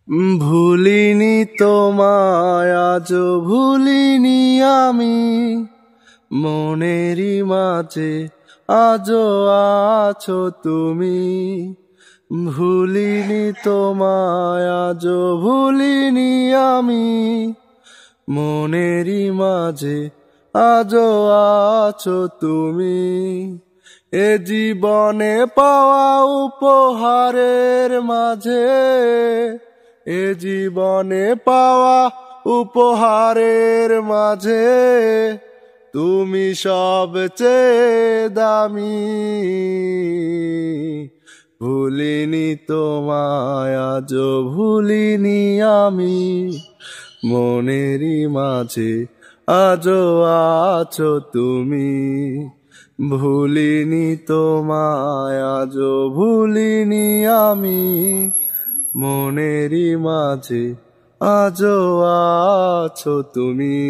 ভুলিনি তোমায় আজও ভুলিনি আমি, মনেরই মাঝে আজও আছো তুমি। ভুলিনি তোমায় আজও ভুলিনি আমি, মনেরই মাঝে আজও আছো তুমি। এ জীবনে পাওয়া উপহারের মাঝে, এ জীবনে পাওয়া উপহারের মাঝে তুমি সবচেয়ে দামি। ভুলিনি তোমায় আজও ভুলিনি আমি, মনেরই মাঝে আজও আছো তুমি। ভুলিনি তোমায় আজও ভুলিনি আমি, মনেরই মাঝে আজও আছো তুমি।